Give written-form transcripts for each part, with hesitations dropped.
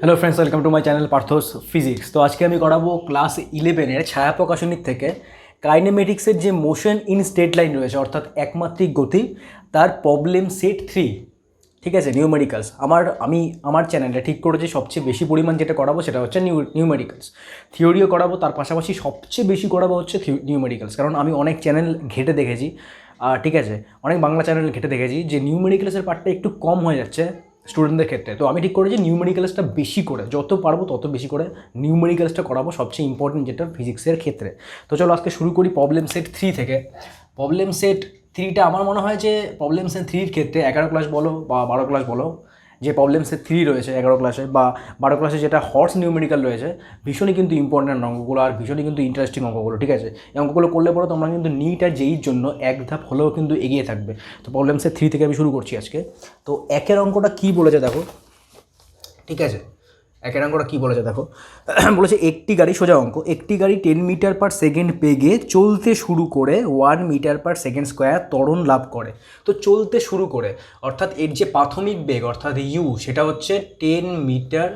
Hello friends, welcome to my channel Partha's physics. তো আজকে আমি করাবো ক্লাস 11-এর ছায়া প্রকাশনিক থেকে কাইনেমেটিক্সের যে মোশন ইন স্ট্রেট লাইন রয়েছে, অর্থাৎ একমাত্রিক গতি, তার প্রবলেম সেট 3। ঠিক আছে, নিউমেরিক্যালস। আমি আমার চ্যানেলে ঠিক করেছি সবচেয়ে বেশি পরিমাণ যেটা করাবো সেটা হচ্ছে নিউমেরিক্যালস। থিওরিও করাবো, তার পাশাপাশি সবচেয়ে বেশি করাবো হচ্ছে নিউমেরিক্যালস। কারণ আমি অনেক চ্যানেল ঘেটে দেখেছি, ঠিক আছে, অনেক বাংলা চ্যানেল ঘেটে দেখেছি যে নিউমেরিক্যালসের পার্টটা একটু কম হয়ে যাচ্ছে স্টুডেন্টদের ক্ষেত্রে। তো আমি ঠিক করেছি নিউমেরিক্যালসটা বেশি করে, যত পারবো তত বেশি করে নিউমেরিক্যালসটা করাবো, সবচেয়ে ইম্পর্টেন্ট যেটা ফিজিক্সের ক্ষেত্রে। তো চলো আজকে শুরু করি প্রবলেম সেট 3 থেকে। প্রবলেম সেট 3টা আমার মনে হয় যে প্রবলেম সেট 3-র ক্ষেত্রে 11 ক্লাস বলো বা 12 ক্লাস বলো, যে প্রবলেম সেট 3 রয়েছে 11 ক্লাসে বা 12 ক্লাসে, যেটা হর্স নিউমেরিক্যাল রয়েছে, ভীষণই কিন্তু ইম্পর্টেন্ট অঙ্কগুলো আর ভীষণই কিন্তু ইন্টারেস্টিং অঙ্কগুলো। ঠিক আছে, এই অঙ্কগুলো করলে পরে তোমরা কিন্তু নিট আর জেইর জন্য এক ধাপ হলেও কিন্তু এগিয়ে থাকবে। তো প্রবলেম সেট 3 থেকে আমি শুরু করছি আজকে। তো একের অঙ্কটা কী বলেছে দেখো, ঠিক আছে, একের অঙ্কটা কী বলেছে দেখো। বলেছে একটি গাড়ি, সোজা অঙ্ক, একটি গাড়ি 10 মিটার পার সেকেন্ড বেগে চলতে শুরু করে 1 মিটার পার সেকেন্ড স্কোয়ার ত্বরণ লাভ করে। তো চলতে শুরু করে অর্থাৎ এর যে প্রাথমিক বেগ অর্থাৎ ইউ, সেটা হচ্ছে 10 মিটার।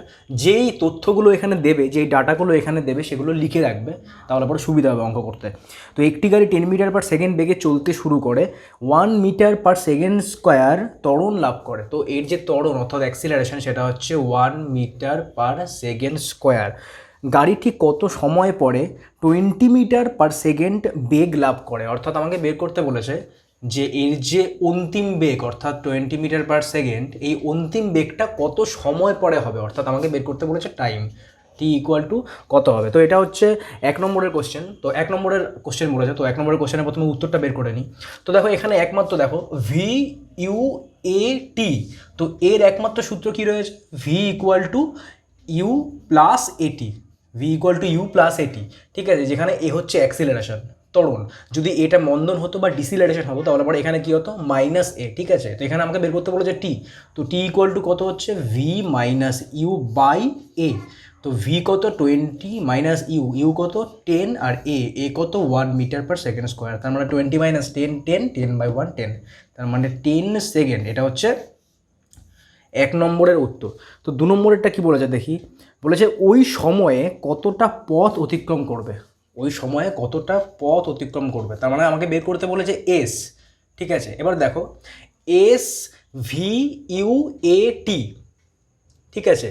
যেই তথ্যগুলো এখানে দেবে, যেই ডাটাগুলো এখানে দেবে, সেগুলো লিখে রাখবে, তাহলে পরে সুবিধা হবে অঙ্ক করতে। তো একটি গাড়ি 10 মিটার পার সেকেন্ড বেগে চলতে শুরু করে 1 মিটার পার সেকেন্ড স্কোয়ার ত্বরণ লাভ করে। তো এর যে ত্বরণ অর্থাৎ অ্যাক্সিলারেশন, সেটা হচ্ছে 1 মিটার পার সেকেন্ড স্কোয়ার। গাড়িটি কত সময় পরে 20 মিটার পার সেকেন্ড বেগ লাভ করে। অর্থাৎ আমাকে বের করতে বলেছে যে এর যে অন্তিম বেগ অর্থাৎ 20 মিটার পার সেকেন্ড, এই অন্তিম বেগটা কত সময় পরে হবে। অর্থাৎ আমাকে বের করতে বলেছে টাইম, টি ইকুয়াল টু কত হবে। তো এটা হচ্ছে 1 নম্বরের কোশ্চেন। তো 1 নম্বরের কোশ্চেন বলেছে, তো 1 নম্বরের কোশ্চেনের প্রথমে উত্তরটা বের করে নিই। তো দেখো এখানে একমাত্র দেখো ভি ইউ এ টি, তো এর একমাত্র সূত্র কী রয়েছে, V equal to U plus AT, V equal to U plus AT. ঠিক আছে, যেখানে এ হচ্ছে অ্যাক্সিলারেশন, ত্বরণ। যদি এটা মন্দন হতো বা ডিসিলারেশন হতো তাহলে পরে এখানে কী হতো, মাইনাস এ। ঠিক আছে, তো এখানে আমাকে বের করতে বলেছে টি, তো টি ইকুয়াল টু কত হচ্ছে, ভি মাইনাস ইউ বাই এ। তো ভি কত 20 মাইনাস ইউ, ইউ কত 10, আর এ কত 1 মিটার পার সেকেন্ড স্কোয়ার। তার মানে 20 মাইনাস 10 10, 10 বাই 1 10, তার মানে 10 সেকেন্ড। এটা হচ্ছে 1 নম্বরের উত্তর। তো 2 নম্বরেরটা কী বলেছে দেখি, বলেছে ওই সময়ে কতটা পথ অতিক্রম করবে, ওই সময়ে কতটা পথ অতিক্রম করবে। তার মানে আমাকে বের করতে বলেছে এস। ঠিক আছে, এবার দেখো এস ভি ইউ এ টি, ঠিক আছে,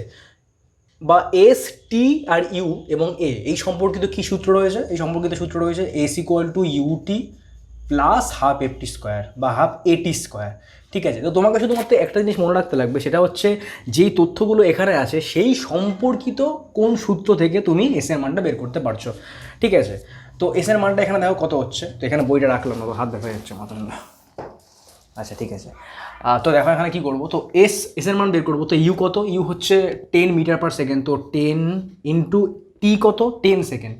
বা এস টি আর ইউ এবং এ, এই সম্পর্কিত কী সূত্র রয়েছে, এই সম্পর্কিত সূত্র রয়েছে s equal to UT plus half ft square বা হাফ এটি স্কোয়ার। ঠিক আছে, তো তোমাকে শুধুমাত্র একটা জিনিস মনে রাখতে লাগবে, সেটা হচ্ছে যেই তথ্যগুলো এখানে আছে সেই সম্পর্কিত কোন সূত্র থেকে তুমি এস এর মানটা বের করতে পারছো। ঠিক আছে, তো এস এর মানটা এখানে দেখো কত হচ্ছে। তো এখানে বইটা রাখলাম না, হাত দেখা যাচ্ছে মাথা। আচ্ছা ঠিক আছে, তো দেখো এখানে কী করবো, তো এসের মান বের করবো। তো ইউ কত, ইউ হচ্ছে 10 মিটার পার সেকেন্ড, তো 10 ইন্টু টি কত 10 সেকেন্ড,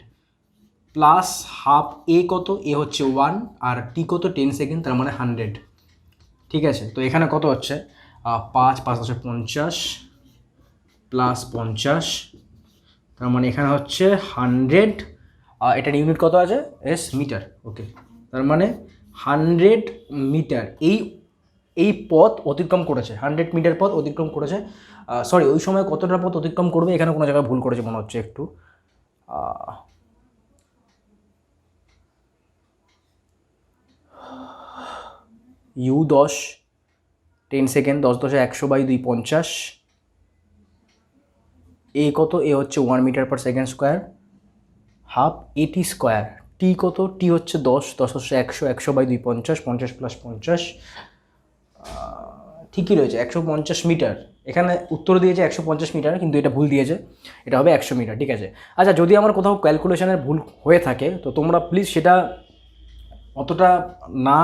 প্লাস হাফ এ কত, এ হচ্ছে 1 আর টি কত 10 সেকেন্ড, তার মানে 100। ঠিক আছে, তো এখানে কত হচ্ছে 5 5 হচ্ছে 50 প্লাস 50, তার মানে এখানে হচ্ছে 100। এটার ইউনিট কত আছে, এস মিটার। ওকে, তার মানে 100 মিটার এই পথ অতিক্রম করেছে, 100 মিটার পথ অতিক্রম করেছে। সরি, ওই সময় কতটা পথ অতিক্রম করবে, এখানে কোনো জায়গায় ভুল করেছে মনে হচ্ছে একটু। ইউ 10 10 সেকেন্ড, 10 10 100 বাই 2 50, এ কত, এ হচ্ছে 1 metre per second square, half at square. টি কত, টি হচ্ছে 10 10 হচ্ছে 100, 100 বাই 2 50, 50 প্লাস 50, ঠিকই রয়েছে 150 মিটার। এখানে উত্তর দিয়েছে 150 মিটার, কিন্তু এটা ভুল দিয়েছে, এটা হবে 100 মিটার। ঠিক আছে, আচ্ছা যদি আমার কোথাও ক্যালকুলেশনের ভুল হয়ে থাকে তো তোমরা প্লিজ সেটা অতটা না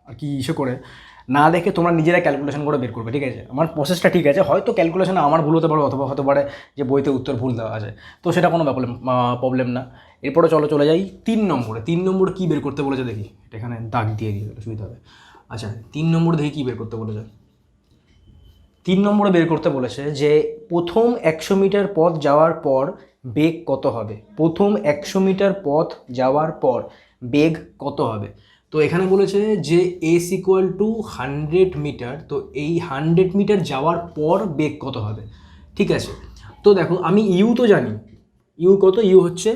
আর কি ইস্যু করে না দেখে তোমরা নিজেরা ক্যালকুলেশন করে বের করবে। ঠিক আছে, আমার প্রসেসটা ঠিক আছে, হয়তো ক্যালকুলেশনে আমার ভুল হতে পারে অথবা হতে পারে যে বইতে উত্তর ভুল দেওয়া আছে, তো সেটা কোনো প্রবলেম না। এরপরে চলে যাই 3 নম্বরে। 3 নম্বর কী বের করতে বলেছে দেখি, এটা এখানে দাগ দিয়ে দিই সুবিধা হবে। আচ্ছা 3 নম্বর দেখি কী বের করতে বলেছে। 3 নম্বরে বের করতে বলেছে যে প্রথম 100 মিটার পথ যাওয়ার পর বেগ কত হবে, প্রথম 100 মিটার পথ যাওয়ার পর বেগ কত হবে। তো এখানে বলেছে যে এস ইকুয়াল টু 100 মিটার, তো এই 100 মিটার যাওয়ার পর বেগ কত হবে। ঠিক আছে, তো দেখো আমি ইউ তো জানি, ইউ কত, ইউ হচ্ছে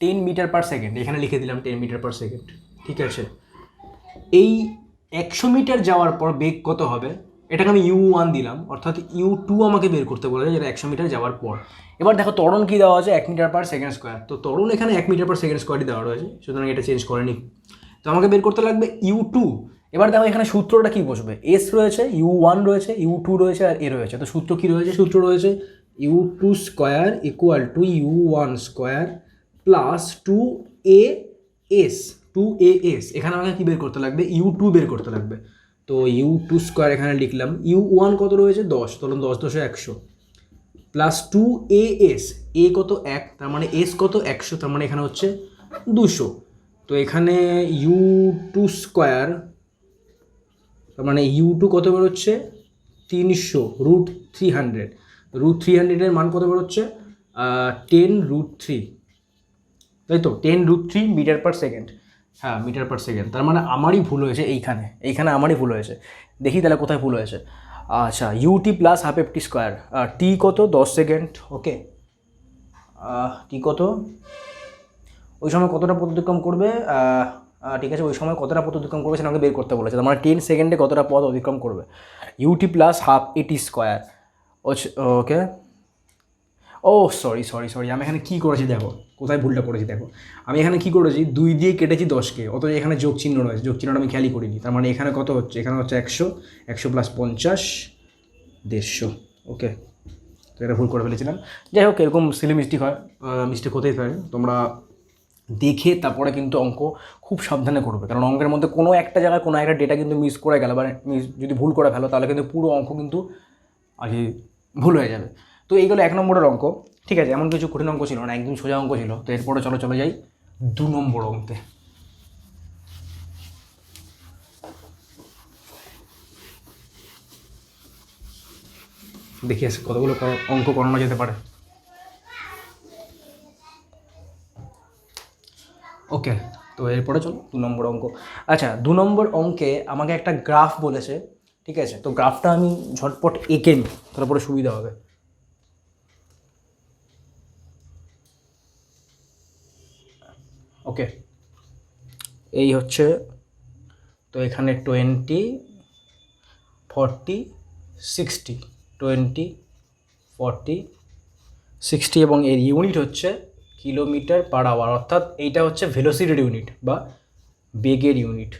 10 মিটার পার সেকেন্ড, এখানে লিখে দিলাম 10 মিটার পার সেকেন্ড, ঠিক আছে। এই 100 মিটার যাওয়ার পর বেগ কত হবে, এটাকে আমি U1 দিলাম, অর্থাৎ U2 আমাকে বের করতে বলেছে, যেটা 100 মিটার যাওয়ার পর। এবার দেখো ত্বরণ কী দেওয়া আছে, 1 মিটার পার সেকেন্ড স্কোয়ার, তো ত্বরণ এখানে 1 মিটার পার সেকেন্ড স্কোয়ারই দেওয়া রয়েছে, সুতরাং এটা চেঞ্জ করেনি। তো আমাকে বের করতে লাগবে U2। এবার দেখো এখানে সূত্রটা কী বসবে, এস রয়েছে, U1 রয়েছে, U2 রয়েছে, আর এ রয়েছে। তো সূত্র কী রয়েছে, সূত্র রয়েছে U2 square equal to U1 square plus 2AS। এখানে আমাকে কী বের করতে লাগবে, U2 বের করতে লাগবে। তো U2 স্কোয়ার এখানে লিখলাম, U1 কত রয়েছে 10, ধরুন 10 10 100, প্লাস 2AS, এ কত 1, তার মানে এস কত 100, তার মানে এখানে হচ্ছে 200। তো এখানে U2 স্কোয়ার, তার মানে U2 কত বেরোচ্ছে 300 রুট 300, রুট 300-এর মান কত বেরোচ্ছে 10√3, তাই তো 10√3 মিটার পার সেকেন্ড। হ্যাঁ মিটার পার সেকেন্ড, তার মানে আমারই ভুল হয়েছে এইখানে আমারই ভুল হয়েছে। দেখি তাহলে কোথায় ভুল হয়েছে। আচ্ছা UT plus half F T square, টি কত 10 সেকেন্ড, ওকে। টি কত, ওই সময় কতটা পথ অতিক্রম করবে, ঠিক আছে, ওই সময় কতটা পথ অতিক্রম করবে সেটা আমাকে বের করতে বলেছে, তার মানে 10 সেকেন্ডে কতটা পথ অতিক্রম করবে। UT plus half at square, okay. O sorry আমি এখানে কী করেছি দেখো, কোথায় ভুলটা করেছি দেখো। আমি এখানে কী করেছি, 2 দিয়ে কেটেছি 10কে, অথচ এখানে যোগ চিহ্ন রয়েছে, যোগ চিহ্নটা আমি খেয়ালই করিনি। তার মানে এখানে কত হচ্ছে, এখানে হচ্ছে 100, 100 প্লাস 50, 150, ওকে। তো এটা ভুল করে ফেলেছিলাম। যাই হোক, এরকম সিলি মিস্টেক হতেই পারে, তোমরা দেখে তারপরে কিন্তু অঙ্ক খুব সাবধানে করবে, কারণ অঙ্কের মধ্যে কোনো একটা জায়গায় কোনো একটা ডেটা কিন্তু মিস করে গেল বা যদি ভুল করে ফেলো তাহলে কিন্তু পুরো অঙ্ক কিন্তু আগে ভুল হয়ে যাবে। তো এইগুলো 1 নম্বরের অঙ্ক, ঠিক আছে, এমন কিছু কঠিন অঙ্ক ছিল না, একদম সোজা অঙ্ক ছিল। তো এরপরে চলে যাই 2 নম্বর অঙ্কে। দেখি কতগুলো অঙ্ক করানো যেতে পারে। ওকে, তো এরপরে চলো 2 নম্বর অঙ্ক। আচ্ছা 2 নম্বর অঙ্কে আমাকে একটা গ্রাফ বলেছে, ঠিক আছে। তো গ্রাফটা আমি ঝটপট এঁকে নিই, তারপরে সুবিধা হবে। ওকে, এই হচ্ছে, তো এখানে 20 40 60, 20 40 60 এবং এর ইউনিট হচ্ছে কিলোমিটার পার আওয়ার, অর্থাৎ এইটা হচ্ছে ভেলোসিটির ইউনিট বা বেগের ইউনিট,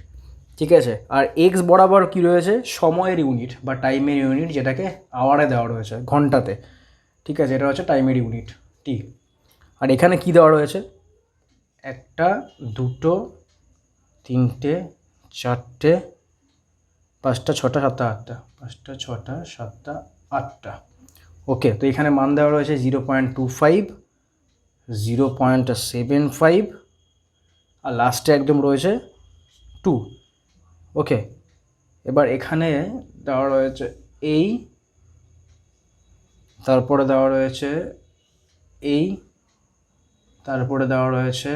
ঠিক আছে। আর এক্স বরাবর কী রয়েছে, সময়ের ইউনিট বা টাইমের ইউনিট, যেটাকে আওয়ারে দেওয়া রয়েছে, ঘন্টাতে, ঠিক আছে, এটা হচ্ছে টাইমের ইউনিট টি। আর এখানে কি দেওয়া রয়েছে, 1 2 3 4 5 6 7 8, 5 6 7 8, ওকে। তো এখানে মান দেওয়া রয়েছে 0.25, 0.75, আর লাস্টে একদম রয়েছে 2, ওকে। এবার এখানে দেওয়া রয়েছে এই, তারপরে দেওয়া রয়েছে এই, তারপরে দেওয়া রয়েছে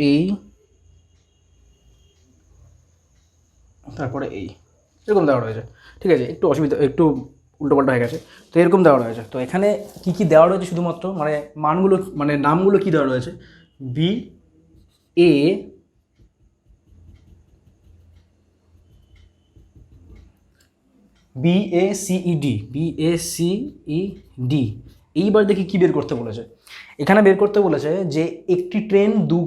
এই, তারপরে এই, এরকম দেওয়া রয়েছে, ঠিক আছে। একটু অসুবিধা, একটু উল্টোপাল্টা হয়ে গেছে। তো এরকম দেওয়া রয়েছে। তো এখানে কী কী দেওয়া রয়েছে, শুধুমাত্র মানে মানগুলো, মানে নামগুলো কী দেওয়া রয়েছে, BACED। এইবার দেখি কী বের করতে বলেছে। এখানে বের করতে বলেছে যে একটি ট্রেন 2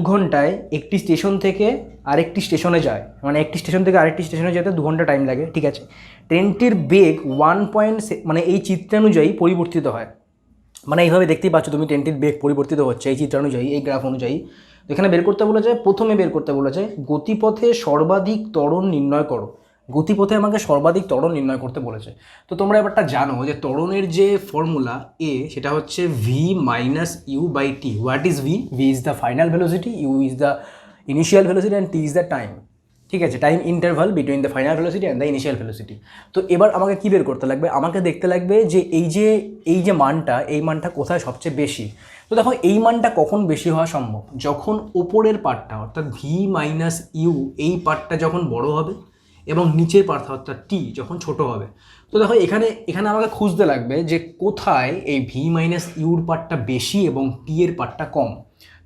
ঘন্টায় একটি স্টেশন থেকে আরেকটি স্টেশনে যায়, মানে একটি স্টেশন থেকে আরেকটি স্টেশনে যেতে 2 ঘন্টা টাইম লাগে, ঠিক আছে। ট্রেনটির বেগ 1 মানে এই চিত্রানুযায়ী পরিবর্তিত হয়, মানে এইভাবে দেখতেই পাচ্ছ তুমি, ট্রেনটির বেগ পরিবর্তিত হচ্ছে এই চিত্রানুযায়ী, এই গ্রাফ অনুযায়ী। তো এখানে বের করতে বলেছে, প্রথমে বের করতে বলেছে গতিপথে সর্বাধিক ত্বরণ নির্ণয় করো। গতিপথে আমাকে সর্বাধিক ত্বরণ নির্ণয় করতে বলেছে। তো তোমরা এবারটা জানো যে ত্বরণের যে ফর্মুলা এ, সেটা হচ্ছে v-u/t। What is V? V is the final velocity, U is the initial velocity, and T is the time, ঠিক আছে, time interval between the final velocity and the initial velocity. তো এবার আমাকে কী বের করতে লাগবে, আমাকে দেখতে লাগবে যে এই যে মানটা, এই মানটা কোথায় সবচেয়ে বেশি। তো দেখো এই মানটা কখন বেশি হওয়া সম্ভব, যখন ওপরের পার্টটা অর্থাৎ v-u এই পার্টটা যখন বড় হবে এবং নিচের পার্থ অর্থাৎ টি যখন ছোট হবে। তো দেখো এখানে এখানে আমাকে খুঁজতে লাগবে যে কোথায় এই ভি মাইনাস ইউর পার্টটা বেশি এবং টি এর পার্টটা কম।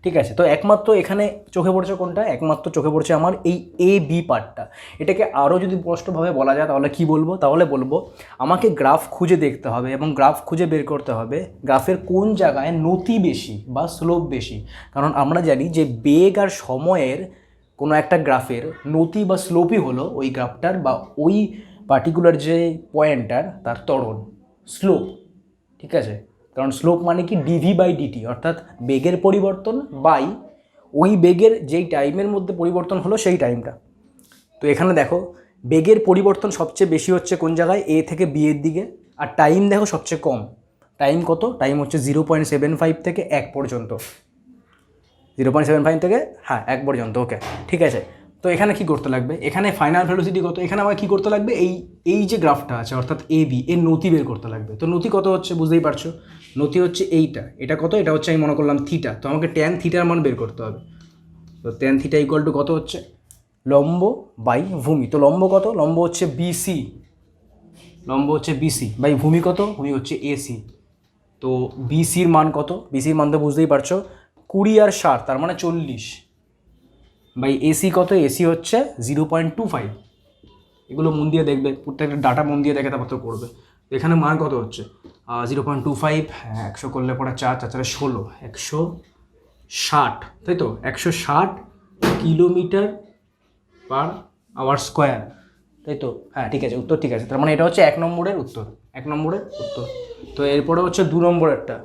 ঠিক আছে, তো একমাত্র এখানে চোখে পড়ছে কোনটা, একমাত্র চোখে পড়ছে আমার এই এ বি পার্টটা। এটাকে আরও যদি স্পষ্টভাবে বলা যায় তাহলে কি বলবো, তাহলে বলবো আমাকে গ্রাফ খুঁজে দেখতে হবে এবং গ্রাফ খুঁজে বের করতে হবে গ্রাফের কোন জায়গায় নতি বেশি বা স্লোপ বেশি। কারণ আমরা জানি যে বেগ আর সময়ের কোনো একটা গ্রাফের নতি বা স্লোপই হলো ওই গ্রাফটার বা ওই পার্টিকুলার যে পয়েন্টটার তার ত্বরণ, স্লোপ। ঠিক আছে, কারণ স্লোপ মানে কি ডিভি বাই ডিটি, অর্থাৎ বেগের পরিবর্তন বাই ওই বেগের যেই টাইমের মধ্যে পরিবর্তন হলো সেই টাইমটা। তো এখানে দেখো বেগের পরিবর্তন সবচেয়ে বেশি হচ্ছে কোন জায়গায়, এ থেকে বি এর দিকে, আর টাইম দেখো সবচেয়ে কম। টাইম কত, টাইম হচ্ছে 0.75 থেকে 1 পর্যন্ত, 0.75 থেকে 1 পর্যন্ত। ওকে ঠিক আছে, তো এখানে কি করতে লাগবে, এখানে ফাইনাল ভেলোসিটি কত, এখানে আমার কি করতে লাগবে, এই যে গ্রাফটা আছে অর্থাৎ এ বি এর নতি বের করতে লাগবে। তো নতি কত হচ্ছে বুঝতেই পারছো, নতি হচ্ছে এইটা, এটা কত, এটা হচ্ছে আমি মনে করলাম থিটা, তো আমাকে ট্যান থিটার মান বের করতে হবে। তো ট্যান থিটা ইকুয়াল টু কত হচ্ছে, লম্ব বাই ভূমি। তো লম্ব কত, লম্ব হচ্ছে বিসি, লম্ব হচ্ছে বিসি বাই ভূমি কত, ভূমি হচ্ছে এসি। তো বিসির মান কত, বিসির মান তো বুঝতেই পারছো 20 আর 60 তার মানে 40 বাই এসি কত, এসি হচ্ছে 0.25। এগুলো মন দিয়ে দেখবে, প্রত্যেকটা ডাটা মন দিয়ে দেখে তারপর তো করবে। তো এখানে মান কত হচ্ছে 0.25, 100 করলে পরে 4 4 16, 160, তাই তো 160 কিলোমিটার পার আওয়ার স্কোয়ার, তাই তো। ঠিক আছে, উত্তর ঠিক আছে। তার মানে এটা হচ্ছে 1 নম্বরের উত্তর, 1 নম্বরের উত্তর। তো এরপরে হচ্ছে 2 নম্বরেরটা।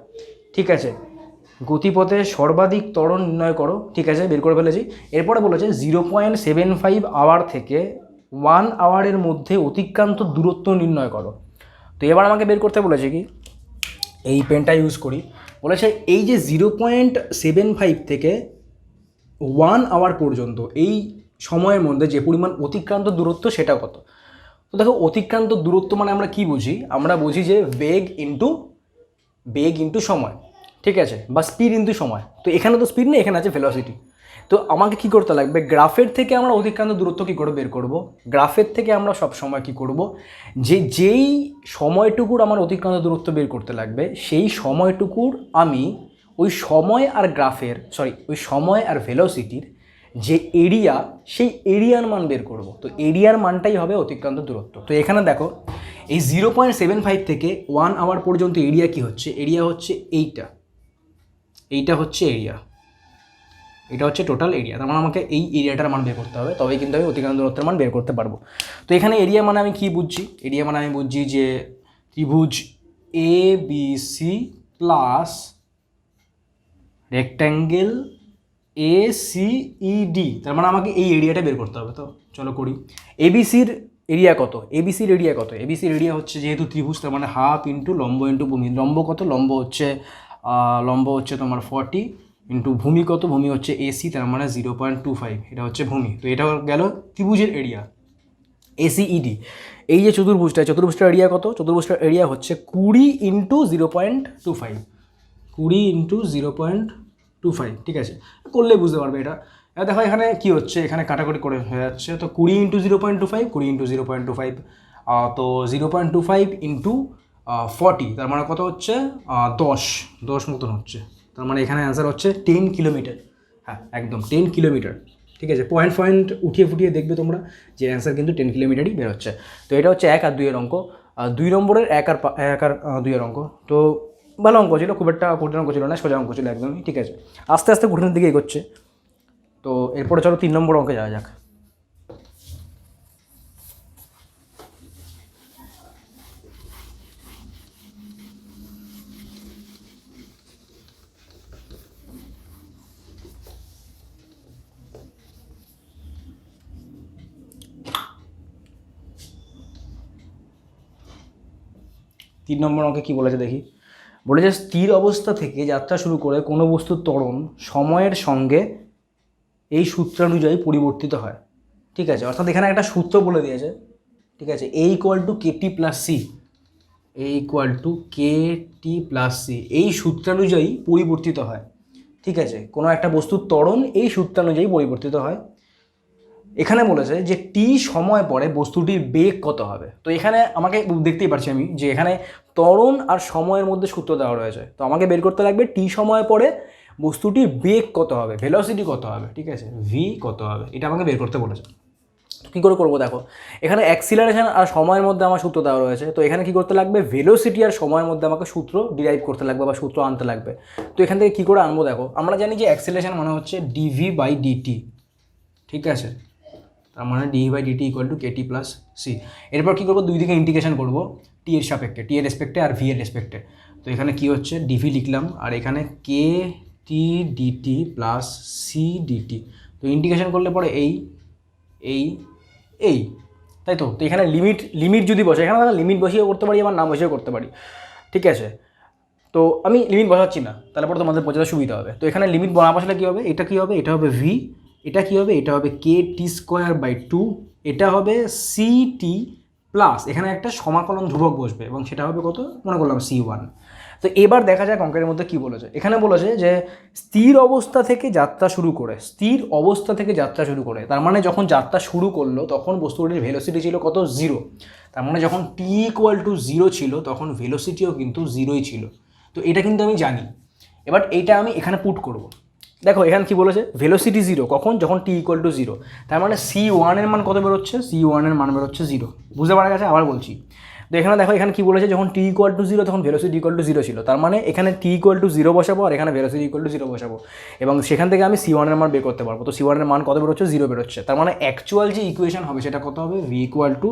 ঠিক আছে, গতিপথে সর্বাধিক ত্বরণ নির্ণয় করো। ঠিক আছে, বের করে ফেলেছি। এরপরে বলেছে 0.75 আওয়ার থেকে 1 আওয়ারের মধ্যে অতিক্রান্ত দূরত্ব নির্ণয় করো। তো এবার আমাকে বের করতে বলেছে কি, এই পেনটা ইউজ করি, বলেছে এই যে 0.75 থেকে 1 আওয়ার পর্যন্ত এই সময়ের মধ্যে যে পরিমাণ অতিক্রান্ত দূরত্ব সেটা কত। তো দেখো অতিক্রান্ত দূরত্ব মানে আমরা কি বুঝি, আমরা বুঝি যে বেগ ইন্টু সময়। ঠিক আছে, বা স্পিড ইন্টু সময়। তো এখানে তো স্পিড নেই, এখানে আছে ভেলোসিটি। তো আমাকে কি করতে লাগবে, গ্রাফের থেকে আমরা অতিক্রান্ত দূরত্ব কী করে বের করব, গ্রাফের থেকে আমরা সব সময় কী করব, যেই সময়টুকুর আমার অতিক্রান্ত দূরত্ব বের করতে লাগবে সেই সময়টুকুর আমি ওই সময় আর গ্রাফের ওই সময় আর ভেলোসিটির যে এরিয়া সেই এরিয়ার মান বের করব। তো এরিয়ার মানটাই হবে অতিক্রান্ত দূরত্ব। তো এখানে দেখো এই 0.75 থেকে 1 আওয়ার পর্যন্ত এরিয়া কি হচ্ছে, এরিয়া হচ্ছে এইটা হচ্ছে এরিয়া, এটা হচ্ছে টোটাল এরিয়া। তার মানে আমাকে এই এরিয়াটার মান বের করতে হবে, তবেই কিন্তু আমি অতিক্রান্ত দূরত্বের মান বের করতে পারবো। তো এখানে এরিয়া মানে আমি কি বুঝছি, এরিয়া মানে আমি বুঝছি যে ত্রিভুজ A B C plus rectangle A C E D, তার মানে আমাকে এই এরিয়াটা বের করতে হবে। তো চলো করি। এবিসির এরিয়া কত, এবিসির এরিয়া কত, এবিসির এরিয়া হচ্ছে যেহেতু ত্রিভুজ তার মানে হাফ ইন্টু লম্ব ইন্টু ভূমি। লম্ব কত, লম্ব হচ্ছে তোমার 40 ইন্টু ভূমি কত, ভূমি হচ্ছে এসি তার মানে 0.25, এটা হচ্ছে ভূমি। তো এটা গেল ত্রিভুজের এরিয়া এসিইডি। এই যে চতুর্ভুজটার এরিয়া কত, চতুর্ভুজটার এরিয়া হচ্ছে 20 ইন্টু 0.25, 20 ইন্টু 0.25। ঠিক আছে, করলে বুঝতে পারবে এটা। দেখো এখানে কি হচ্ছে, এখানে কাটাকুটি করে হয়ে যাচ্ছে। তো 20 ইন্টু 0.25, 20 ইন্টু 0.25, তো 0.25 ইন্টু 40 তার মানে কত হচ্ছে 10 মতন হচ্ছে। তার মানে এখানে অ্যান্সার হচ্ছে 10 কিলোমিটার। একদম 10 কিলোমিটার। ঠিক আছে, পয়েন্ট উঠিয়ে ফুটিয়ে দেখবে তোমরা যে অ্যান্সার কিন্তু 10 কিলোমিটারই বেরোচ্ছে। তো এটা হচ্ছে 1 আর 2 এর অঙ্ক। 2 নম্বরের 1 আর 2 এর অঙ্ক। তো ভালো অঙ্ক ছিল, খুব একটা কঠিন অঙ্ক ছিল না, সোজা অঙ্ক ছিল একদমই। ঠিক আছে, আস্তে আস্তে কঠিনের দিকে এগোচ্ছে। তো এরপরে চলো 3 নম্বর অঙ্কে যাওয়া যাক। তিন নম্বর অঙ্কে কী বলেছে দেখি, বলেছে স্থির অবস্থা থেকে যাত্রা শুরু করে কোনো বস্তুর ত্বরণ সময়ের সঙ্গে এই সূত্রানুযায়ী পরিবর্তিত হয়। ঠিক আছে, অর্থাৎ এখানে একটা সূত্র বলে দিয়েছে। ঠিক আছে, A equal to Katie plus C, A equal to Katie plus C এই সূত্রানুযায়ী পরিবর্তিত হয়। ঠিক আছে, কোনো একটা বস্তুর ত্বরণ এই সূত্রানুযায়ী পরিবর্তিত হয়। এখানে বলেছে যে টি সময় পরে বস্তুটির বেগ কত হবে। তো এখানে আমাকে দেখতেই পাচ্ছি আমি যে এখানে ত্বরণ আর সময়ের মধ্যে সূত্র দেওয়া রয়েছে। তো আমাকে বের করতে লাগবে টি সময় পরে বস্তুটির বেগ কত হবে, ভেলোসিটি কত হবে, ঠিক আছে, ভি কত হবে, এটা আমাকে বের করতে বলেছে। কী করে করবো দেখো, এখানে অ্যাক্সিলারেশন আর সময়ের মধ্যে আমার সূত্র দেওয়া রয়েছে। তো এখানে কী করতে লাগবে, ভেলোসিটি আর সময়ের মধ্যে আমাকে সূত্র ডিরাইভ করতে লাগবে বা সূত্র আনতে লাগবে। তো এখান থেকে কী করে আনবো দেখো, আমরা জানি যে অ্যাক্সিলারেশন মানে হচ্ছে ডিভি বাই ডিটি, ঠিক আছে, তার মানে dv by dt equal to Katie plus C. এরপর কী করবো, দুই দিকে ইন্টিগ্রেশন করবো, টি এর সাপেক্ষে, টি এর রেসপেক্টে আর ভি এর রেসপেক্টে। তো এখানে কী হচ্ছে, ডিভি লিখলাম আর এখানে কে টি ডিটি প্লাস সি ডিটি। তো ইন্টিগ্রেশন করলে পরে এই তাই তো। তো এখানে লিমিট যদি বসে, এখানে লিমিট বসিয়েও করতে পারি, আবার না বসিয়েও করতে পারি, ঠিক আছে। তো আমি লিমিট বসাচ্ছি না, তাহলে পরে তোমাদের বোঝাতে সুবিধা হবে। তো এখানে লিমিট না বসালে কী হবে, এটা কী হবে, এটা হবে ভি, এটা কী হবে, এটা হবে কে টি স্কোয়ার বাই 2, এটা হবে সি টি প্লাস এখানে একটা সমাকলন ধ্রুবক বসবে এবং সেটা হবে কত, মনে করলাম C1। তো এবার দেখা যাক অঙ্কের মধ্যে কী বলেছে। এখানে বলেছে যে স্থির অবস্থা থেকে যাত্রা শুরু করে, তার মানে যখন যাত্রা শুরু করলো তখন বস্তুটির ভেলোসিটি ছিল কত, 0। তার মানে যখন টি ইকুয়াল টু 0 ছিল তখন ভেলোসিটিও কিন্তু 0ই ছিল। তো এটা কিন্তু আমি জানি। এবার এইটা আমি এখানে পুট করব। দেখো এখানে কি বলেছে, ভেলোসিটি 0 কখন, যখন টি ইকুয়াল টু 0। তার মানে C1 এর মান কত বেরোচ্ছে, C1 এর মান বেরোচ্ছে 0। বুঝতে পারা গেছে, আবার বলছি। তো এখানে দেখো এখানে কি বলেছে, যখন টি ইকুয়াল টু 0 তখন ভেলোসিটি ইকুয়াল টু 0 ছিল। তার মানে এখানে টি ইকুয়াল টু 0 বসাবো আর এখানে ভেলোসিটি ইকুয়াল টু 0 বসাবো এবং সেখান থেকে আমি C1 এর মান বের করতে পারবো। তো C1 এর মান কত বেরোচ্ছে, 0 বেরোচ্ছে। তার মানে অ্যাকচুয়াল যে ইকুয়েশন হবে সেটা কত হবে, V equal to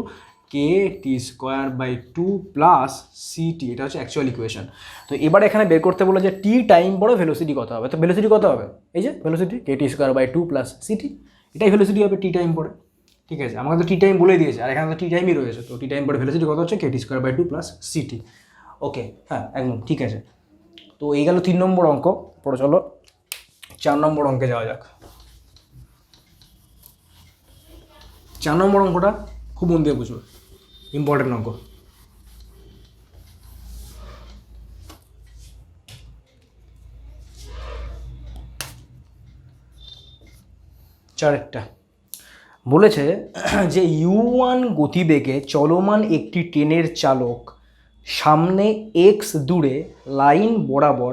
K T square by 2 plus CT, এটা হচ্ছে অ্যাকচুয়াল ইকুয়েশন। তো এবার এখানে বের করতে বলে যে টি টাইম পরে ভেলোসিটি কত হবে। তো ভেলোসিটি কত হবে, এই যে velocity K T square by 2 plus CT, এটাই ভেলোসিটি হবে টি টাইম পরে, ঠিক আছে। আমাকে তো টি টাইম বলে দিয়েছে আর এখানে তো টি টাইমই রয়েছে। তো টি টাইম পরে ভেলোসিটি কত হচ্ছে, কে T square by 2 plus city. ওকে, হ্যাঁ একদম ঠিক আছে। তো এই গেল 3 নম্বর অঙ্ক। পরে চলো 4 নম্বর অঙ্কে যাওয়া যাক। 4 নম্বর অঙ্কটা খুব মন দিয়ে বুঝবে, ইম্পর্টেন্ট অঙ্ক। চারেরটা বলেছে যে U1 গতিবেগে চলমান একটি ট্রেনের চালক সামনে এক্স দূরে লাইন বরাবর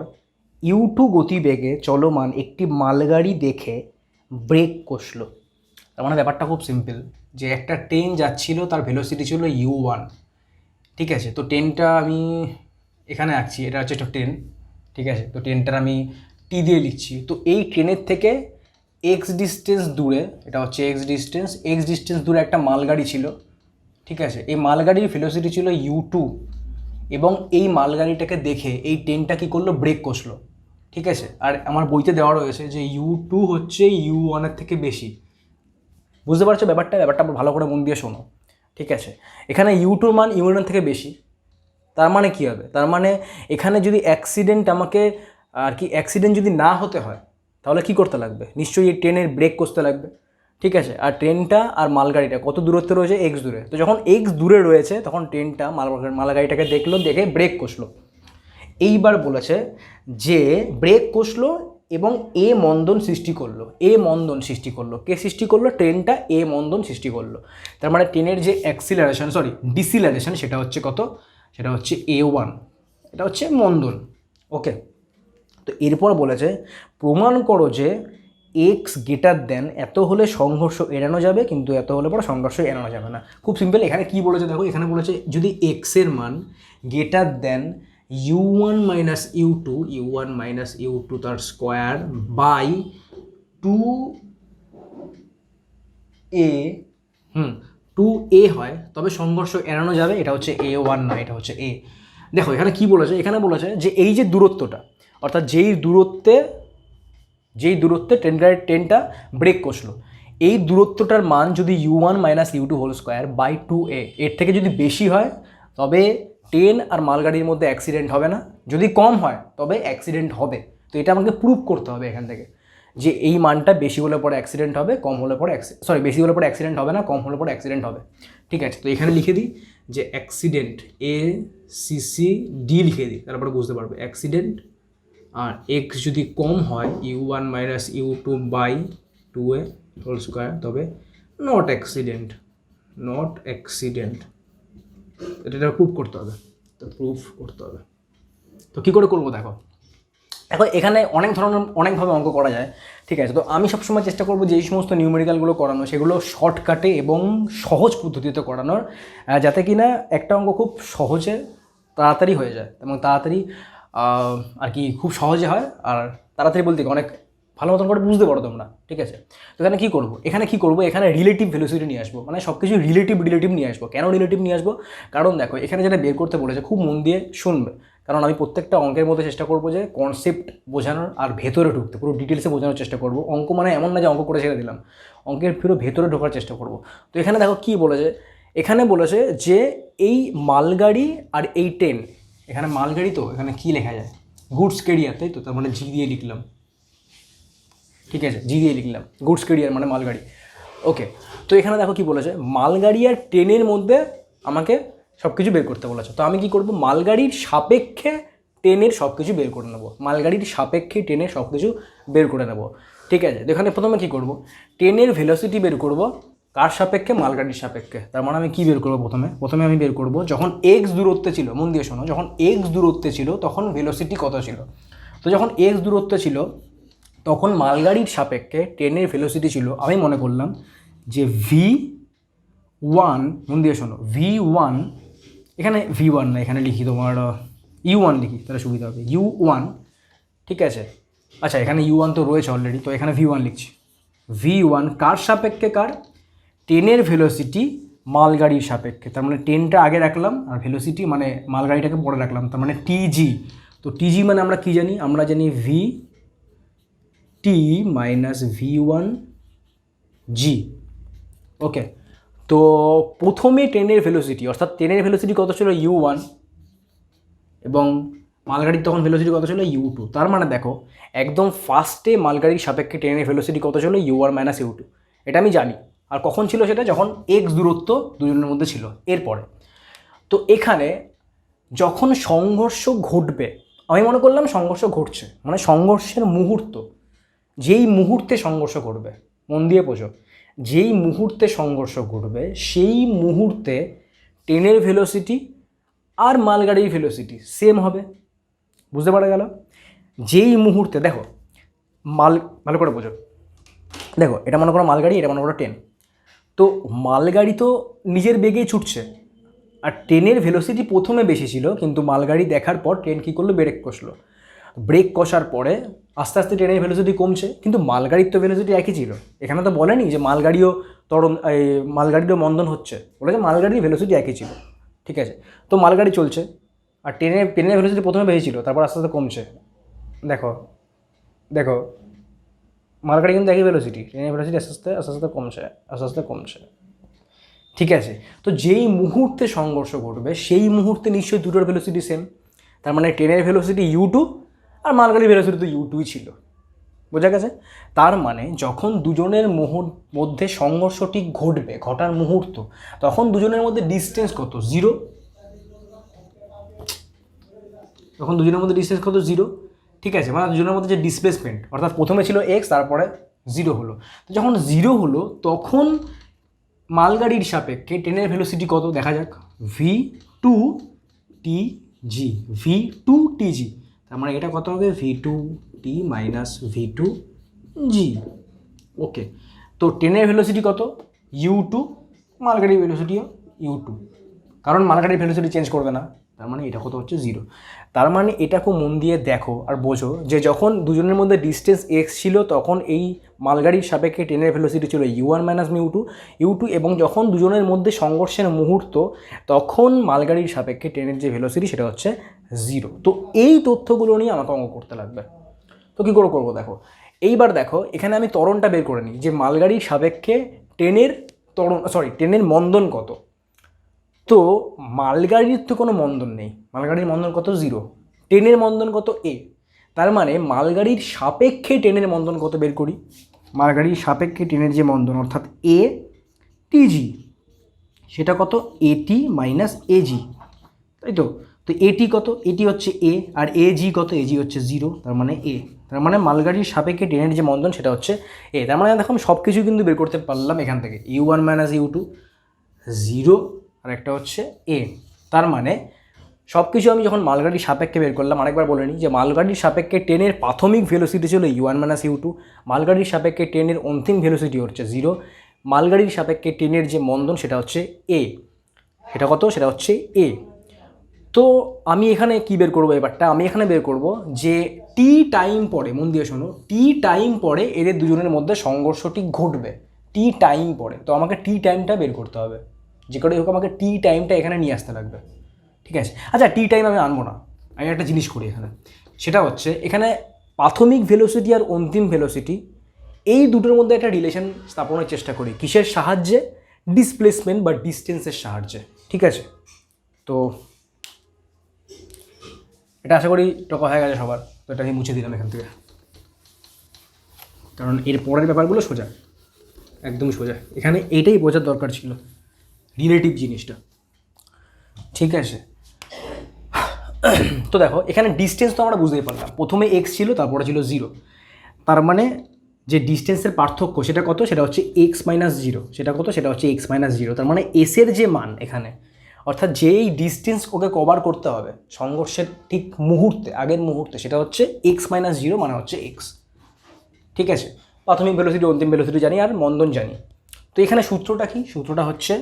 U2 গতিবেগে চলমান একটি মালগাড়ি দেখে ব্রেক কষলো। তার মানে ব্যাপারটা খুব সিম্পল, যে একটা ট্রেন যাচ্ছিল, তার ভেলোসিটি ছিল U1, ঠিক আছে। তো ট্রেনটা আমি এখানে আঁকছি, এটা হচ্ছে একটা ট্রেন, ঠিক আছে। তো ট্রেনটার আমি টি দিয়ে লিখছি। তো এই ট্রেনের থেকে এক্স ডিস্টেন্স দূরে, এটা হচ্ছে এক্স ডিস্টেন্স দূরে একটা মালগাড়ি ছিল, ঠিক আছে। এই মালগাড়ির ভেলোসিটি ছিল U2 এবং এই মালগাড়িটাকে দেখে এই ট্রেনটা কী করলো, ব্রেক কষলো, ঠিক আছে। আর আমার বইতে দেওয়া রয়েছে যে U2 হচ্ছে U1 এর থেকে বেশি। বুঝতে পারছো ব্যাপারটা ভালো করে মন দিয়ে শোনো, ঠিক আছে। এখানে U2 মান U1 এর থেকে বেশি, তার মানে কী হবে, তার মানে এখানে যদি অ্যাক্সিডেন্ট আমাকে আর কি অ্যাক্সিডেন্ট যদি না হতে হয় তাহলে কি করতে লাগবে, নিশ্চয়ই এই ট্রেনের ব্রেক কষতে লাগবে, ঠিক আছে। আর ট্রেনটা আর মালগাড়িটা কত দূরত্বে রয়েছে, এক্স দূরে। তো যখন এক্স দূরে রয়েছে তখন ট্রেনটা মালগাড়িটাকে দেখলো, দেখে ব্রেক কষলো। এইবার বলেছে যে ব্রেক কষলো এবং এ মন্দন সৃষ্টি করলো। কে সৃষ্টি করলো, ট্রেনটা এ মন্দন সৃষ্টি করলো। তার মানে ট্রেনের যে ডিসিলারেশন সেটা হচ্ছে কত, সেটা হচ্ছে A1, এটা হচ্ছে মন্দন। ওকে, তো এরপর বলেছে প্রমাণ করো যে এক্স গ্রেটার দেন, এত হলে সংঘর্ষ এড়ানো যাবে কিন্তু এত হলে পরে সংঘর্ষ এড়ানো যাবে না। খুব সিম্পল। এখানে কি বলেছে দেখো, এখানে বলেছে যদি এক্সের মান greater than U1 minus U2 তার স্কোয়ার বাই 2A হয় তবে সংঘর্ষ এড়ানো যাবে। এটা হচ্ছে A1 না, এটা হচ্ছে A। দেখো এখানে কি বলেছে, এখানে বলেছে যে এই যে দূরত্বটা, অর্থাৎ যেই দূরত্বে ট্রেনটা ব্রেক কষলো, এই দূরত্বটার মান যদি U1 minus U2 whole square by 2A এর থেকে যদি বেশি হয় তবে ট্রেন আর মালগাড়ির মধ্যে অ্যাক্সিডেন্ট হবে না, যদি কম হয় তবে অ্যাক্সিডেন্ট হবে। তো এটা আমাকে প্রুভ করতে হবে এখান থেকে যে এই মানটা বেশি হলে পরে অ্যাক্সিডেন্ট হবে, কম হলে পরে বেশি হলে পরে অ্যাক্সিডেন্ট হবে না, কম হলে পরে অ্যাক্সিডেন্ট হবে, ঠিক আছে। তো এখানে লিখে দিই যে অ্যাক্সিডেন্ট ACCD লিখে দিই, তারপরে বুঝতে পারবে অ্যাক্সিডেন্ট। আর এক্স যদি কম হয় U1 minus U2 by 2A whole square তবে নট অ্যাক্সিডেন্ট, এটা প্রুফ করতে হবে, তো কী করে করবো দেখো। এখন এখানে অনেকভাবে অঙ্ক করা যায়, ঠিক আছে। তো আমি সবসময় চেষ্টা করবো যে এই সমস্ত নিউমেরিক্যালগুলো করানো সেগুলো শর্টকাটে এবং সহজ পদ্ধতিতে করানোর, যাতে কিনা একটা অঙ্ক খুব সহজে তাড়াতাড়ি হয়ে যায় এবং তাড়াতাড়ি আর কি খুব সহজে হয়, আর তাড়াতাড়ি বলতে অনেক ভালো মতন করে বুঝতে পারো তোমরা, ঠিক আছে। তো এখানে কী করবো, এখানে রিলেটিভ ভেলোসিটি নিয়ে আসবো, মানে সব কিছু রিলেটিভ নিয়ে আসবো। কেন রিলেটিভ নিয়ে আসবো? কারণ দেখো এখানে যেটা বের করতে বলেছে খুব মন দিয়ে শুনবে, কারণ আমি প্রত্যেকটা অঙ্কের মধ্যে চেষ্টা করবো যে কনসেপ্ট বোঝানোর আর ভেতরে ঢুকতে পুরো ডিটেলসে বোঝানোর চেষ্টা করবো। অঙ্ক মানে এমন না যে অঙ্ক করে ছেড়ে দিলাম, অঙ্কের পুরো ভেতরে ঢোকার চেষ্টা করবো। তো এখানে দেখো কী বলেছে, এখানে বলেছে যে এই মালগাড়ি আর এই ট্রেন, এখানে মালগাড়ি তো এখানে কী লেখা যায়, গুডস ক্যারিয়ার, তাই তো, তার মানে জি দিয়ে লিখলাম, ঠিক আছে, জি দিয়ে লিখলাম, গুডস ক্যারিয়ার মানে মালগাড়ি। ওকে, তো এখানে দেখো কী বলেছে, মালগাড়ি আর ট্রেনের মধ্যে আমাকে সব কিছু বের করতে বলেছে। তো আমি কী করবো, মালগাড়ির সাপেক্ষে ট্রেনের সব কিছু বের করে নেবো, ঠিক আছে। তো এখানে প্রথমে কী করবো, ট্রেনের ভেলোসিটি বের করবো কার সাপেক্ষে, মালগাড়ির সাপেক্ষে। তার মানে আমি কী বের করবো, প্রথমে আমি বের করবো যখন এক্স দূরত্বে ছিল, মন দিয়ে শোনো, যখন এক্স দূরত্বে ছিল তখন ভেলোসিটি কত ছিল। তো যখন এক্স দূরত্বে ছিল তখন মালগাড়ির সাপেক্ষে ট্রেনের ভেলোসিটি ছিল, আমি মনে করলাম যে v1, মন দিয়ে শোনো, v1, এখানে v1 না, এখানে লিখি তোমার u1 লিখি, তাহলে সুবিধা হবে, u1, ঠিক আছে। আচ্ছা, এখানে u1 তো রয়েছে অলরেডি, তো এখানে v1 লিখছি। v1 কার সাপেক্ষে, ট্রেনের ভেলোসিটি মালগাড়ির সাপেক্ষে, তার মানে ট্রেনটা আগে রাখলাম আর ভেলোসিটি মানে মালগাড়িটাকে পরে রাখলাম, তার মানে টিজি। তো টিজি মানে আমরা কী জানি, আমরা জানি টি মাইনাস v1 জি। ওকে, তো প্রথমে ট্রেনের ভেলোসিটি, অর্থাৎ ট্রেনের ভেলোসিটি কত ছিল, u1, এবং মালগাড়ির তখন ভেলোসিটি কত ছিল, u2। তার মানে দেখো একদম ফার্স্টে মালগাড়ির সাপেক্ষে ট্রেনের ভেলোসিটি কত ছিল, u1 মাইনাস u2, এটা আমি জানি। আর কখন ছিল সেটা, যখন এক্স দূরত্ব দুজনের মধ্যে ছিল। এরপরে তো এখানে যখন সংঘর্ষ ঘটবে, আমি মনে করলাম সংঘর্ষ ঘটছে, মানে সংঘর্ষের মুহূর্ত, যেই মুহূর্তে সংঘর্ষ ঘটবে, মন দিয়ে বোঝো, যেই মুহূর্তে সংঘর্ষ ঘটবে সেই মুহূর্তে ট্রেনের ভেলোসিটি আর মালগাড়ির ভেলোসিটি সেম হবে। বুঝতে পারা গেল? যেই মুহূর্তে দেখো ভালো করে বোঝো, দেখো এটা মনে করো মালগাড়ি, এটা মনে করো ট্রেন। তো মালগাড়ি তো নিজের বেগেই ছুটছে, আর ট্রেনের ভেলোসিটি প্রথমে বেশি ছিল, কিন্তু মালগাড়ি দেখার পর ট্রেন কী করলো, ব্রেক কষার পরে আস্তে আস্তে ট্রেনের ভেলোসিটি কমছে, কিন্তু মালগাড়ির তো ভেলোসিটি একই ছিল। এখানে তো বলেনি যে মালগাড়িরও মন্দন হচ্ছে, বলেছে মালগাড়ির ভেলোসিটি একই ছিল, ঠিক আছে। তো মালগাড়ি চলছে আর ট্রেনের ভেলোসিটি প্রথমে বেশি ছিল, তারপর আস্তে আস্তে কমছে। দেখো মালগাড়ি কিন্তু একই ভেলোসিটি, ট্রেনের ভেলোসিটি আস্তে আস্তে কমছে, ঠিক আছে। তো যেই মুহূর্তে সংঘর্ষ ঘটবে সেই মুহূর্তে নিশ্চয়ই দুটোর ভেলোসিটি সেম, তার মানে ট্রেনের ভেলোসিটি u2 আর মালগাড়ির ভেলোসিটি তো u2ই ছিল। বোঝা গেছে? তার মানে যখন দুজনের মধ্যে সংঘর্ষটি ঘটার মুহূর্ত, তখন দুজনের মধ্যে ডিস্টেন্স কত, 0। তখন দুজনের মধ্যে ডিস্টেন্স কত, 0, ঠিক আছে। মানে দুজনের মধ্যে যে ডিসপ্লেসমেন্ট, অর্থাৎ প্রথমে ছিল x, তারপরে 0 হলো। তো যখন 0 হলো তখন মালগাড়ির সাপেক্ষে ট্রেনের ভেলোসিটি কত দেখা যাক, v2tg, তার মানে এটা কত হবে, v2t মাইনাস v2g। ওকে, তো ট্রেনের ভেলোসিটি কত, u2, মালগাড়ির ভেলোসিটিও u2, কারণ মালগাড়ির ভেলোসিটি চেঞ্জ করবে না, তার মানে এটা কত হচ্ছে, 0। তার মানে এটা খুব মন দিয়ে দেখো আর বোঝো যে যখন দুজনের মধ্যে ডিস্টেন্স x ছিল তখন এই মালগাড়ির সাপেক্ষে ট্রেনের ভেলোসিটি ছিল u1 মাইনাস u2, এবং যখন দুজনের মধ্যে সংঘর্ষের মুহূর্ত তখন মালগাড়ির সাপেক্ষে ট্রেনের যে ভেলোসিটি সেটা হচ্ছে 0। তো এই তথ্যগুলো নিয়ে আমাকে অঙ্ক করতে লাগবে। তো কী করে করবো দেখো, এইবার দেখো এখানে আমি ত্বরণটা বের করে নিই যে মালগাড়ির সাপেক্ষে ট্রেনের মন্দন কত। তো মালগাড়ির তো কোনো মন্দন নেই, মালগাড়ির মন্দন কত, 0। ট্রেনের মন্দন কত, a। তার মানে মালগাড়ির সাপেক্ষে ট্রেনের মন্দন কত বের করি, মালগাড়ির সাপেক্ষে ট্রেনের যে মন্দন অর্থাৎ atg, সেটা কত, at মাইনাস ag, তাই তো। তো এটি কত, এটি হচ্ছে a, আর ag কত, ag হচ্ছে 0, তার মানে a। তার মানে মালগাড়ির সাপেক্ষে টেনের যে মন্দন সেটা হচ্ছে এ। তার মানে দেখো আমি সব কিছু কিন্তু বের করতে পারলাম এখান থেকে, u1 মাইনাস u2 0 আর একটা হচ্ছে এ। তার মানে সব কিছু আমি যখন মালগাড়ির সাপেক্ষে বের করলাম, আরেকবার বলে নিই যে মালগাড়ির সাপেক্ষে টেনের প্রাথমিক ভেলোসিটি ছিল u1 মাইনাস u2, মালগাড়ির সাপেক্ষে টেনের অন্তিম ভেলোসিটি হচ্ছে 0, মালগাড়ির সাপেক্ষে টেনের যে মন্দন সেটা হচ্ছে এ। সেটা কত? সেটা হচ্ছে এ। তো আমি এখানে কি বের করবো এবারটা? আমি এখানে বের করব যে টি টাইম পরে, মন দিয়ে শোনো, টি টাইম পরে এদের দুজনের মধ্যে সংঘর্ষটি ঘটবে, টি টাইম পরে। তো আমাকে টি টাইমটা বের করতে হবে, যে করেই হোক আমাকে টি টাইমটা এখানে নিয়ে আসতে লাগবে, ঠিক আছে? আচ্ছা, টি টাইম আমি আনবো না, আমি একটা জিনিস করি এখানে, সেটা হচ্ছে এখানে প্রাথমিক ভেলোসিটি আর অন্তিম ভেলোসিটি এই দুটোর মধ্যে একটা রিলেশন স্থাপনের চেষ্টা করি। কিসের সাহায্যে? ডিসপ্লেসমেন্ট বা ডিস্টেন্সের সাহায্যে, ঠিক আছে? তো এটা আশা করি টকা হয়ে গেছে সবার। তো এটা আমি মুছে দিলাম এখান থেকে, কারণ এর পরের ব্যাপারগুলো সোজা, একদমই সোজা। এখানে এটাই বোঝার দরকার ছিল, রিলেটিভ জিনিসটা, ঠিক আছে? তো দেখো এখানে ডিস্টেন্স তো আমরা বুঝতেই পারলাম, প্রথমে এক্স ছিল তারপরে ছিল 0। তার মানে যে ডিস্টেন্সের পার্থক্য সেটা কত? সেটা হচ্ছে এক্স মাইনাস 0। সেটা কত? সেটা হচ্ছে এক্স মাইনাস 0। তার মানে এসের যে মান এখানে, অর্থাৎ যেই ডিস্টেন্স ওকে কভার করতে হবে সংঘর্ষের ঠিক মুহূর্তে, আগের মুহূর্তে, সেটা হচ্ছে এক্স মাইনাস 0, মানে হচ্ছে এক্স, ঠিক আছে? প্রাথমিক ভেলোসিটি, অন্তিম ভেলোসিটি জানি, আর মন্দন জানি। তো এখানে সূত্রটা কি? সূত্রটা হচ্ছে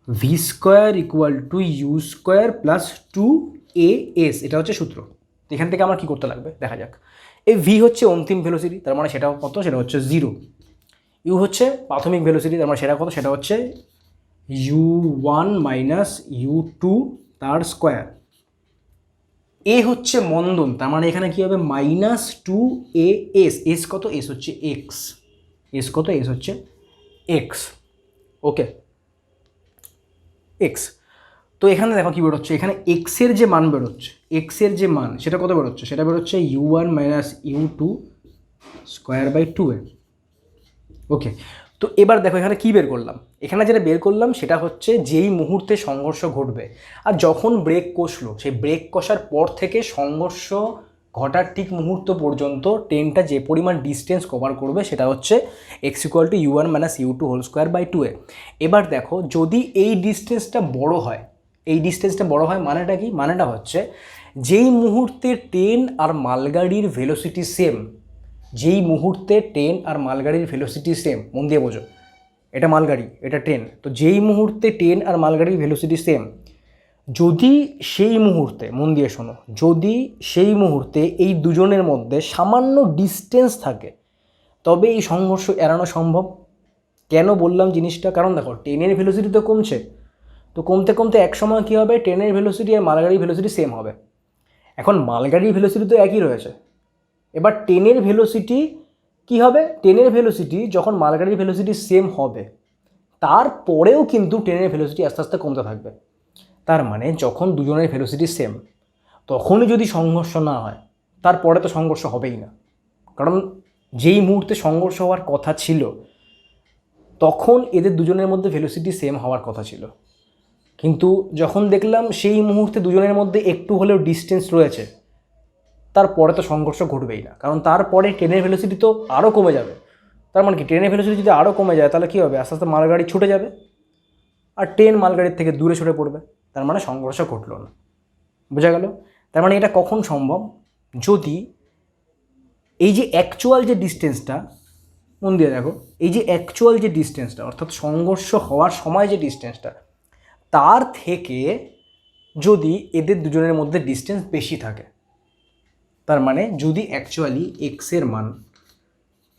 V square equal to U square plus 2as, এটা হচ্ছে সূত্র। তো এখান থেকে আমার কী করতে লাগবে দেখা যাক। এই ভি হচ্ছে অন্তিম ভেলোসিটি, তার মানে সেটাও কত? সেটা হচ্ছে 0। ইউ হচ্ছে প্রাথমিক ভেলোসিটি, তার মানে সেটা কত? সেটা হচ্ছে u1 মাইনাস u2 তার স্কোয়ার। এ হচ্ছে মন্দন, তার মানে এখানে কী হবে? Minus 2as। এস কত? এস হচ্ছে এক্স। এস কত? এস হচ্ছে এক্স, ওকে, এক্স। তো এখানে দেখো কী বেরোচ্ছে, এখানে এক্সের যে মান বেরোচ্ছে, এক্সের যে মান সেটা কত বেরোচ্ছে? সেটা বেরোচ্ছে u1 minus u2 square by 2a, ওকে। তো এবার দেখো এখানে কী বের করলাম, এখানে যেটা বের করলাম সেটা হচ্ছে যেই মুহূর্তে সংঘর্ষ ঘটবে, আর যখন ব্রেক কষলো সেই ব্রেক কষার পর থেকে সংঘর্ষ ঘটার ঠিক মুহূর্ত পর্যন্ত ট্রেনটা যে পরিমাণ ডিস্টেন্স কভার করবে সেটা হচ্ছে X equal to u1 minus u2 whole square by 2a। এবার দেখো যদি এই ডিস্টেন্সটা বড় হয়, এই ডিস্টেন্সটা বড় হয় মানেটা কি? মানেটা হচ্ছে যেই মুহূর্তে ট্রেন আর মালগাড়ির ভেলোসিটি সেম, যেই মুহূর্তে ট্রেন আর মালগাড়ির ভেলোসিটি সেম, মন দিয়ে বোঝো, এটা মালগাড়ি, এটা ট্রেন, তো যেই মুহূর্তে ট্রেন আর মালগাড়ির ভেলোসিটি সেম, যদি সেই মুহূর্তে, মন দিয়ে শোনো, যদি সেই মুহূর্তে এই দুজনের মধ্যে সামান্য ডিস্টেন্স থাকে তবে এই সংঘর্ষ এড়ানো সম্ভব। কেন বললাম জিনিসটা? কারণ দেখো ট্রেনের ভেলোসিটি তো কমছে, তো কমতে কমতে এক সময় কী হবে? ট্রেনের ভেলোসিটি আর মালগাড়ির ভেলোসিটি সেম হবে। এখন মালগাড়ির ভেলোসিটি তো একই রয়েছে, এবার ট্রেনের ভেলোসিটি কী হবে? ট্রেনের ভেলোসিটি যখন মালগাড়ির ভেলোসিটি সেম হবে তারপরেও কিন্তু ট্রেনের ভেলোসিটি আস্তে আস্তে কমতে থাকবে। তার মানে যখন দুজনের ভেলোসিটি সেম তখনই যদি সংঘর্ষ না হয় তারপরে তো সংঘর্ষ হবেই না, কারণ যেই মুহূর্তে সংঘর্ষ হওয়ার কথা ছিল তখন এদের দুজনের মধ্যে ভেলোসিটি সেম হওয়ার কথা ছিল, কিন্তু যখন দেখলাম সেই মুহূর্তে দুজনের মধ্যে একটু হলেও ডিস্টেন্স রয়েছে তারপরে তো সংঘর্ষ ঘটবেই না, কারণ তারপরে ট্রেনের ভেলোসিটি তো আরও কমে যাবে। তার মানে কি? ট্রেনের ভেলোসিটি যদি আরও কমে যায় তাহলে কী হবে? আস্তে আস্তে মালগাড়ি ছুটে যাবে আর ট্রেন মালগাড়ির থেকে দূরে সরে পড়বে, তার মানে সংঘর্ষ ঘটলো না। বোঝা গেল? তার মানে এটা কখন সম্ভব? যদি এই যে অ্যাকচুয়াল যে ডিস্টেন্সটা, মন দিয়ে দেখো, এই যে অ্যাকচুয়াল যে ডিস্টেন্সটা অর্থাৎ সংঘর্ষ হওয়ার সময় যে ডিস্টেন্সটা, তার থেকে যদি এদের দুজনের মধ্যে ডিস্টেন্স বেশি থাকে, তার মানে যদি অ্যাকচুয়ালি এক্সের মান,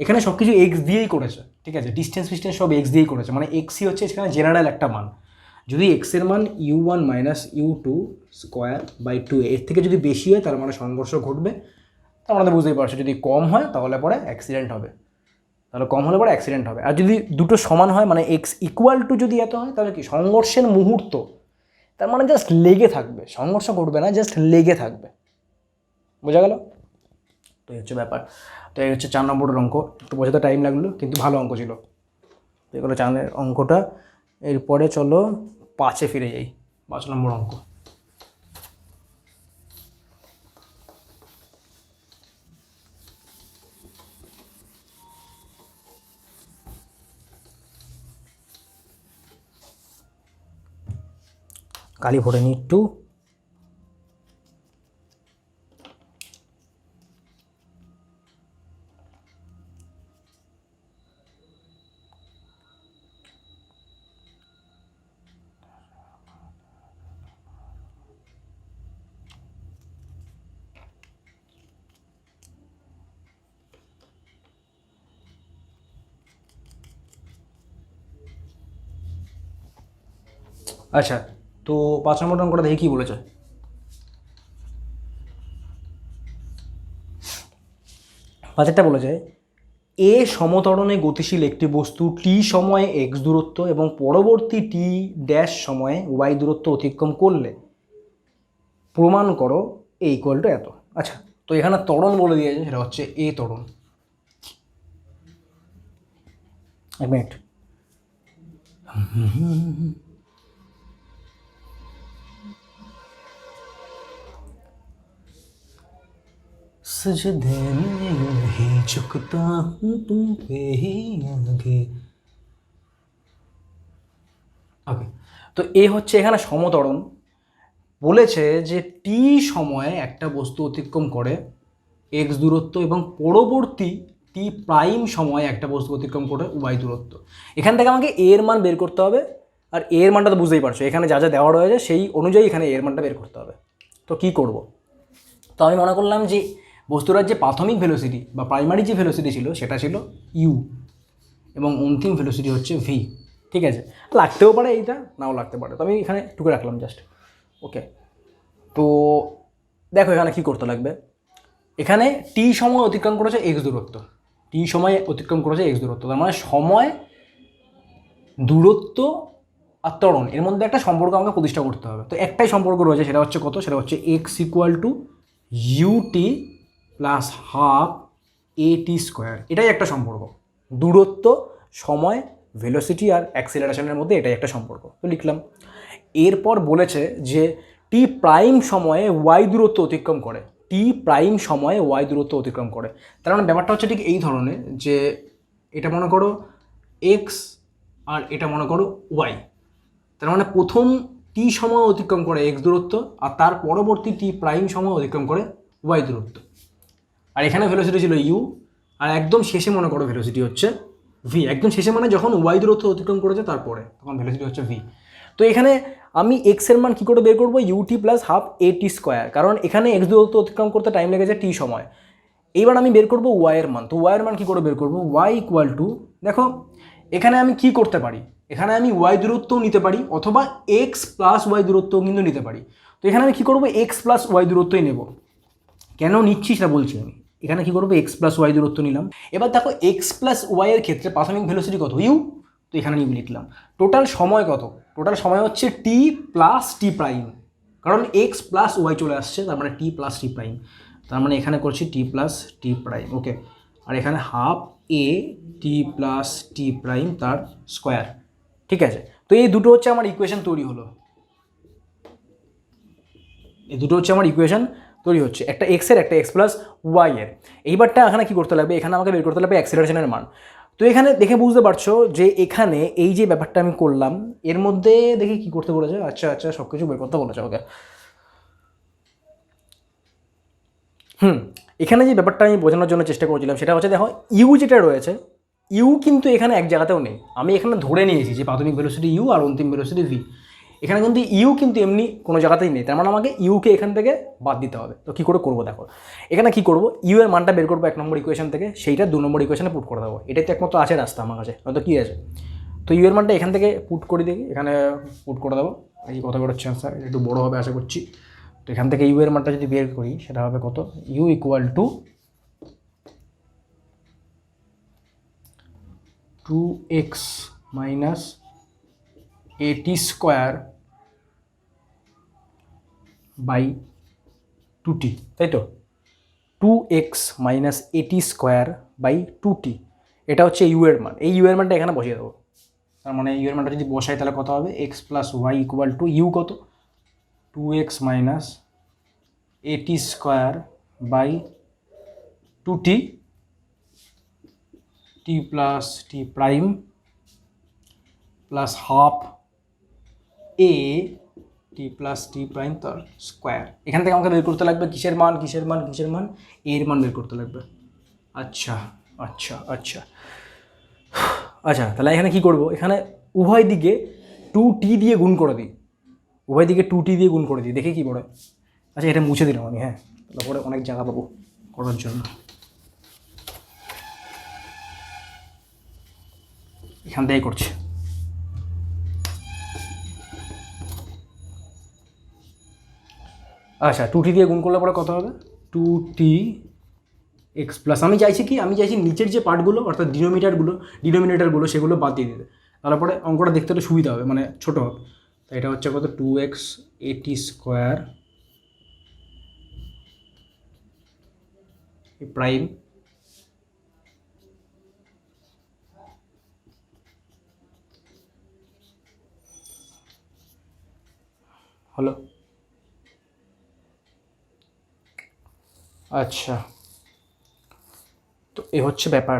এখানে সব কিছু এক্স দিয়েই করেছে, ঠিক আছে, ডিস্টেন্স ফিস্টেন্স সব এক্স দিয়েই করেছে, মানে এক্সই হচ্ছে এখানে জেনারেল একটা মান। যদি এক্সের মান u1 minus u2 square by 2a এর থেকে যদি বেশি হয় তার মানে সংঘর্ষ ঘটবে। তো আমাদের বুঝতেই পারছো যদি কম হয় তাহলে পরে অ্যাক্সিডেন্ট হবে, তাহলে কম হলে পরে অ্যাক্সিডেন্ট হবে। আর যদি দুটো সমান হয় মানে এক্স ইকুয়াল টু যদি এত হয় তাহলে কি সংঘর্ষের মুহূর্ত, তার মানে জাস্ট লেগে থাকবে, সংঘর্ষ ঘটবে না, জাস্ট লেগে থাকবে। বোঝা গেল? তো এই হচ্ছে ব্যাপার। তো এই হচ্ছে 4 নম্বরের অঙ্ক, একটু বোঝাতে টাইম লাগলো কিন্তু ভালো অঙ্ক ছিল। তো এগুলো 4 অঙ্কটা। এরপরে চলো 5-এ ফিরে যাই, 5 নম্বর অঙ্ক। কালি ভরে নিই একটু। আচ্ছা, তো 5 নম্বর অঙ্কটা দেখি কী বলেছে। পাঁচেরটা বলেছে এ সমতরণে গতিশীল একটি বস্তু টি সময়ে এক্স দূরত্ব এবং পরবর্তী টি ড্যাশ সময়ে ওয়াই দূরত্ব অতিক্রম করলে প্রমাণ করো এ ইকুয়াল টু এত। আচ্ছা, তো এখানে ত্বরণ বলে দিয়েছে, সেটা হচ্ছে এ ত্বরণ। এক মিনিট। सजदे में यूं ही झुकता हूँ तुम पे ही आगे। ওকে, তো এ হচ্ছে এখানে সমতরণ। বলেছে যে টি সময়ে একটা বস্তু অতিক্রম করে এক্স দূরত্ব এবং পরবর্তী টি প্রাইম সময়ে একটা বস্তু অতিক্রম করে ওয়াই দূরত্ব। এখান থেকে আমাকে এর মান বের করতে হবে, আর এর মানটা তো বুঝতেই পারছো, এখানে যা যা দেওয়া রয়েছে সেই অনুযায়ী এখানে এর মানটা বের করতে হবে। তো কি করব? তো আমি মনে করলাম যে বস্তুটার যে প্রাথমিক ভেলোসিটি বা প্রাইমারি যে ভেলোসিটি ছিল সেটা ছিল ইউ এবং অন্তিম ভেলোসিটি হচ্ছে ভি। ঠিক আছে, লাগতেও পারে এইটা, নাও লাগতে পারে, তো আমি এখানে টুকে রাখলাম জাস্ট। ওকে, তো দেখো এখানে কি করতে লাগবে। এখানে টি সময় অতিক্রম করেছে এক্স দূরত্ব, টি সময় অতিক্রম করেছে এক্স দূরত্ব, তার মানে সময়, দূরত্ব আর ত্বরণ এর মধ্যে একটা সম্পর্ক আমাকে প্রতিষ্ঠা করতে হবে। তো একটাই সম্পর্ক রয়েছে, সেটা হচ্ছে কত? সেটা হচ্ছে X equal to UT plus half A T square. এটাই একটা সম্পর্ক, দূরত্ব, সময়, ভেলোসিটি আর অ্যাক্সিলারেশনের মধ্যে এটাই একটা সম্পর্ক। তো লিখলাম। এরপর বলেছে যে টি প্রাইম সময়ে ওয়াই দূরত্ব অতিক্রম করে, টি প্রাইম সময়ে ওয়াই দূরত্ব অতিক্রম করে। তার মানে ব্যাপারটা হচ্ছে ঠিক এই ধরনের যে এটা মনে করো এক্স আর এটা মনে করো ওয়াই। তার মানে প্রথম টি সময় অতিক্রম করে এক্স দূরত্ব আর তার পরবর্তী টি প্রাইম সময় অতিক্রম করে ওয়াই দূরত্ব। আর এখানে ভেলোসিটি ছিল ইউ, আর একদম শেষে মনে করো ভেলোসিটি হচ্ছে ভি। একদম শেষে মানে যখন ওয়াই দূরত্ব অতিক্রম করেছে তারপরে তখন ভেলোসিটি হচ্ছে ভি। তো এখানে আমি এক্সের মান কী করে বের করবো? UT plus half A T square, কারণ এখানে এক্স দূরত্ব অতিক্রম করতে টাইম লেগেছে টি সময়। এইবার আমি বের করবো ওয়াইয়ের মান। তো ওয়াইয়ের মান কী করে বের করবো? ওয়াই ইকুয়াল টু, দেখো এখানে আমি কি করতে পারি, এখানে আমি ওয়াই দূরত্বও নিতে পারি অথবা এক্স প্লাস ওয়াই দূরত্বও কিন্তু নিতে পারি। তো এখানে আমি কী করবো? এক্স প্লাস ওয়াই দূরত্বই নেব। কেন নিচ্ছি সেটা বলছি আমি। এখানে কী করবো? এক্স প্লাস ওয়াই দূরত্ব নিলাম। এবার দেখো এক্স প্লাস ওয়াইয়ের ক্ষেত্রে প্রাথমিক ভেলোসিটি কত? ইউ। তো এখানে আমি লিখলাম। টোটাল সময় কত? টোটাল সময় হচ্ছে টি প্লাস টি প্রাইম, কারণ এক্স প্লাস ওয়াই চলে আসছে, তার মানে টি প্লাস টি প্রাইম। তার মানে এখানে করছি টি প্লাস টি প্রাইম। ওকে, আর এখানে half A T plus T prime তার স্কোয়ার। ঠিক আছে, তো এই দুটো হচ্ছে আমার ইকুয়েশন তৈরি হলো। এই দুটো হচ্ছে আমার ইকুয়েশন তৈরি হচ্ছে, একটা এক্সের একটা এক্স প্লাস ওয়াইয়ের। এইবারটা এখানে কী করতে লাগবে? এখানে আমাকে বের করতে লাগবে অ্যাক্সিলারেশনের মান। তো এখানে দেখে বুঝতে পারছো যে এখানে এই যে ব্যাপারটা আমি করলাম এর মধ্যে দেখি কি করতে বলেছে। আচ্ছা আচ্ছা, সব কিছু বের করতে বলেছে। ওকে, এখানে যে ব্যাপারটা আমি বোঝানোর জন্য চেষ্টা করছিলাম সেটা হচ্ছে, দেখো ইউ যেটা রয়েছে, ইউ কিন্তু এখানে এক জায়গাতেও নেই। আমি এখানে ধরে নিয়েছি যে প্রাথমিক ভেলোসিটি ইউ আর অন্তিম ভেলোসিটি ভি। এখানে কিন্তু ইউ কিন্তু এমনি কোনো জায়গাতেই নেই, তার মানে আমাকে ইউকে এখান থেকে বাদ দিতে হবে। তো কী করে করবো? দেখো এখানে কী করবো, ইউ এর মানটা বের করবো 1 নম্বর ইকুয়েশন থেকে, সেইটা 2 নম্বর ইকুয়েশনে পুট করে দেবো। এটাই তো একমাত্র আছে রাস্তা আমার কাছে, হয়তো কী আছে। তো ইউ এর মানটা এখান থেকে পুট করে দিই, এখানে পুট করে দেবো। এই কথা বেরোচ্ছে আনসার, একটু বড়ো হবে আশা করছি। তো এখান থেকে ইউ এর মানটা যদি বের করি সেটা হবে কত? U equal to 2x minus A T square by 2t, তাই তো? 2x minus A T square by 2t, এটা হচ্ছে ইউ এর মান। এই ইউ এর মানটা এখানে বসিয়ে দেবো। তার মানে ইউ এর মানটা যদি বসাই তাহলে কত হবে? X plus Y equal to U কত? 2x minus A T square by 2t, T plus T prime plus half A T plus T prime তার স্কোয়ার। এখান থেকে আমাকে বের করতে লাগবে কিসের মান কিসের মান কিসের মান, এর মান বের করতে লাগবে। আচ্ছা আচ্ছা আচ্ছা আচ্ছা, তাহলে এখানে কি করব, এখানে উভয় দিকে 2t দিয়ে গুণ করে দিই, উভয় দিকে 2t দিয়ে গুণ করে দিই, দেখি কি পড়ে। আচ্ছা এটা মুছে দিলাম আমি, হ্যাঁ, তারপরে অনেক জায়গা পাবো করার জন্য। এখান থেকে করছি। আচ্ছা 2t দিয়ে গুণ করলে পরে কত হবে, 2t এক্স প্লাস, আমি চাইছি কি, আমি চাইছি নিচের যে পার্টগুলো অর্থাৎ ডিনোমিনেটারগুলো সেগুলো বাদ দিয়ে দিতে, তারপরে অঙ্কটা দেখতে একটু সুবিধা হবে, মানে ছোটো হবে। তো এটা হচ্ছে কত, 2x at স্কোয়ার প্রাইম হলো। আচ্ছা তো এ হচ্ছে ব্যাপার।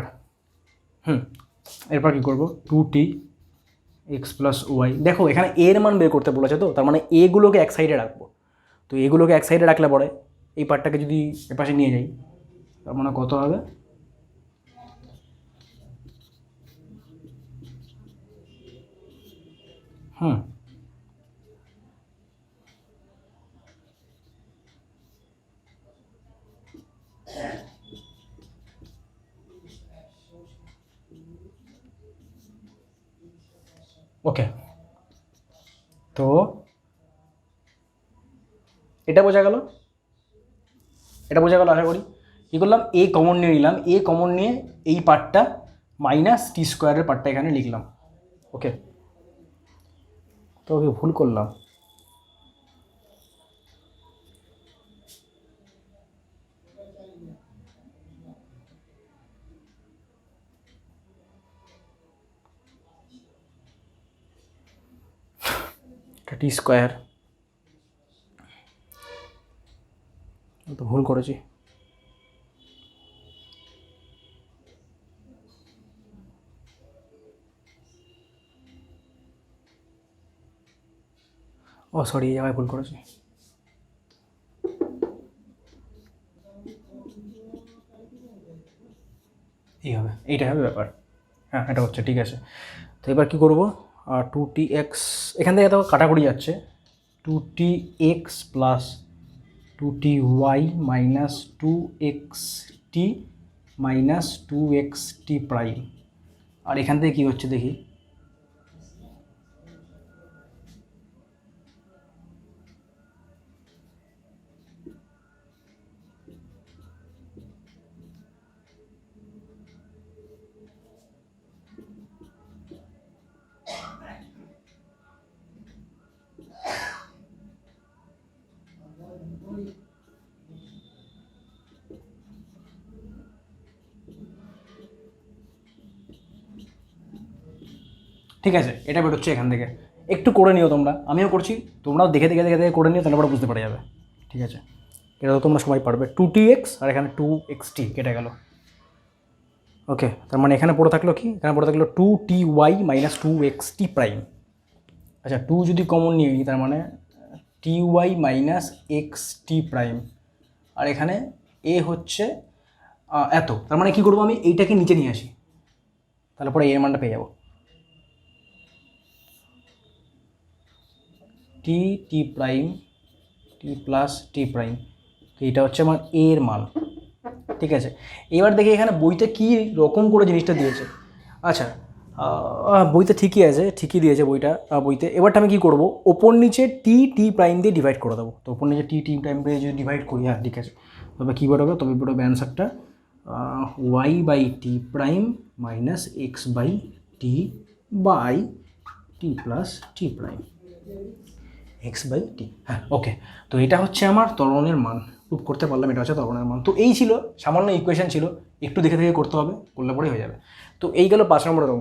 এরপর কী করবো, 2t এক্স প্লাস ওয়াই, দেখো এখানে এর মান বের করতে বলেছে, তো তার মানে এগুলোকে এক সাইডে রাখবো। তো এগুলোকে এক সাইডে রাখলে পরে এই পার্টটাকে যদি এপাশে নিয়ে যাই, তার মানে কত হবে, ওকে। তো এটা বোঝা গেল, এটা বোঝা গেল আশা করি। কী করলাম, এ কমন নিয়ে নিলাম, এ কমন নিয়ে এই পার্টটা মাইনাস টি স্কোয়ারের পার্টটা এখানে লিখলাম। ওকে, তো ওকে ভুল করলাম, টি স্কোয়ার তো ভুল করেছি। ও সরি, এই জায়গায় ভুল করেছি। এই হবে, এইটাই হবে ব্যাপার। হ্যাঁ এটা হচ্ছে, ঠিক আছে। তো এবার কী করবো, 2t এক্স, এখান থেকে তো কাটাকুটি যাচ্ছে, 2t X plus 2t Y minus 2xt minus 2xt prime. আর এখান থেকে কী হচ্ছে দেখি, ঠিক আছে, এটা বেরোচ্ছে এখান থেকে। একটু করে নিও তোমরা, আমিও করছি, তোমরাও দেখে দেখে দেখে দেখে করে নিও, তাহলে পরে বুঝতে পারা যাবে। ঠিক আছে, এটা তো তোমরা সবাই পারবে। 2tx আর এখানে 2xt কেটে গেল। ওকে, তার মানে এখানে পড়ে থাকলো কি, এখানে পড়ে থাকলো 2ty মাইনাস 2xt প্রাইম। আচ্ছা 2 যদি কমন নিয়ে নিই, তার মানে ty মাইনাস xt প্রাইম। আর এখানে এ হচ্ছে এত, তার মানে কী করবো, আমি এইটাকে নিচে নিয়ে আসি, তাহলে পরে এর মানটা পেয়ে যাবো। টি প্রাইম টি প্লাস টি প্রাইম, তো এটা হচ্ছে আমার এর মান। ঠিক আছে, এবার দেখি এখানে বইতে কী রকম করে জিনিসটা দিয়েছে। আচ্ছা বইতে ঠিকই আছে, ঠিকই দিয়েছে বইটা, বইতে। এবারটা আমি কী করবো, ওপর নিচে টি প্রাইম দিয়ে ডিভাইড করে দেবো। তো ওপর নিচে টি প্রাইম দিয়ে যদি ডিভাইড করি, হ্যাঁ ঠিক আছে, তবে কী বেরোবে, তবে বেরোবে অ্যান্সারটা Y by T prime minus X by T plus T prime X by T. হ্যাঁ ওকে, তো এটা হচ্ছে আমার ত্বরণের মান, প্রুভ করতে পারলাম এটা হচ্ছে ত্বরণের মান। তো এই ছিল সামান্য ইকুয়েশন ছিল, একটু দেখে দেখে করতে হবে, করলে পরেই হয়ে যাবে। তো এই গেল 5 নম্বরের অঙ্ক।